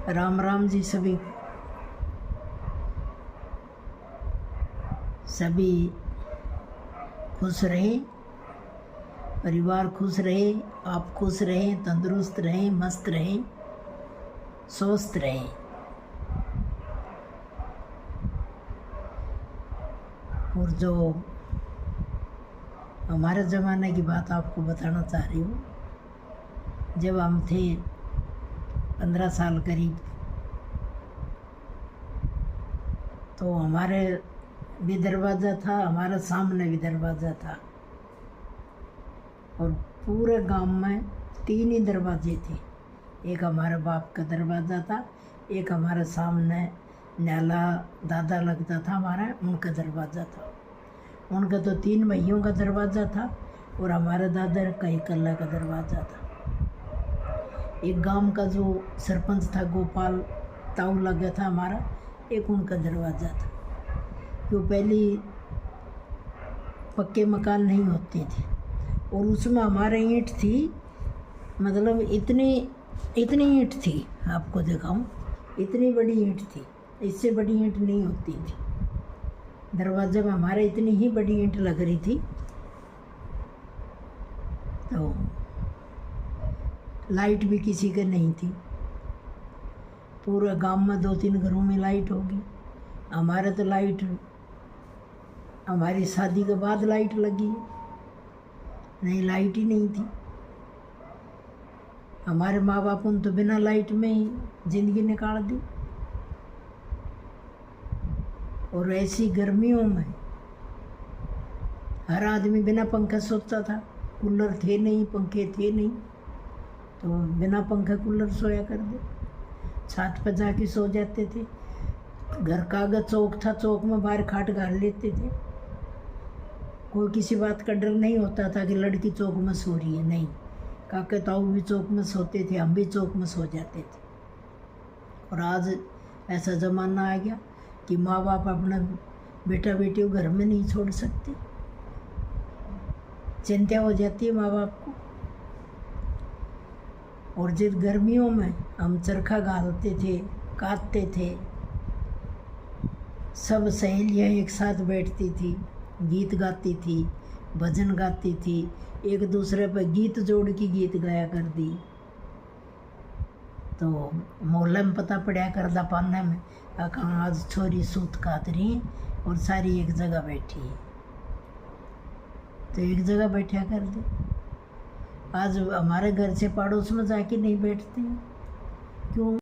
राम राम जी। सभी खुश रहे, परिवार खुश रहे, आप खुश रहें, तंदुरुस्त रहें, मस्त रहें, स्वस्थ रहें। और जो हमारे ज़माने की बात आपको बताना चाह रही हूँ, जब हम थे 15 साल करीब, तो हमारे भी दरवाज़ा था, हमारे सामने भी दरवाज़ा था, और पूरे गांव में 3 ही दरवाजे थे। एक हमारे बाप का दरवाज़ा था, एक हमारे सामने नाला दादा लगता था हमारा, उनका दरवाज़ा था। उनका तो 3 भैयों का दरवाज़ा था, और हमारे दादा का इकल्ला का दरवाज़ा था। एक गांव का जो सरपंच था गोपाल ताऊ लगा था हमारा, एक उनका दरवाज़ा था। क्यों पहले पक्के मकान नहीं होते थे, और उसमें हमारे ईंट थी, मतलब इतनी ईंट थी, आपको दिखाऊं, इतनी बड़ी ईंट थी, इससे बड़ी ईंट नहीं होती थी। दरवाजे में हमारे इतनी ही बड़ी ईंट लग रही थी। तो लाइट भी किसी के नहीं थी। पूरे गांव में 2-3 घरों में लाइट होगी। हमारे तो लाइट हमारी शादी के बाद लाइट लगी, नहीं लाइट ही नहीं थी। हमारे माँ बाप ने तो बिना लाइट में ही ज़िंदगी निकाल दी। और ऐसी गर्मियों में हर आदमी बिना पंखा सोता था। कूलर थे नहीं, पंखे थे नहीं, तो बिना पंखा कूलर सोया कर दे, छत पर जाके सो जाते थे। घर का अगर चौक था, चौक में बाहर खाट गाड़ लेते थे। कोई किसी बात का डर नहीं होता था कि लड़की चौक में सो रही है, नहीं। काके ताऊ भी चौक में सोते थे, हम भी चौक में सो जाते थे। और आज ऐसा ज़माना आ गया कि माँ बाप अपना बेटा बेटी को घर में नहीं छोड़ सकते, चिंता हो जाती है माँ बाप को। और जिस गर्मियों में हम चरखा गालते थे, काटते थे, सब सहेलियाँ एक साथ बैठती थी, गीत गाती थी, भजन गाती थी, एक दूसरे पर गीत जोड़ के गीत गाया कर दी। तो मोहल्ले में पता पड़ा कर दा पाने में, कहाँ आज छोरी सूत काट रही और सारी एक जगह बैठी है, तो एक जगह बैठा कर दे। आज हमारे घर से पड़ोस में जाके नहीं बैठते, क्यों?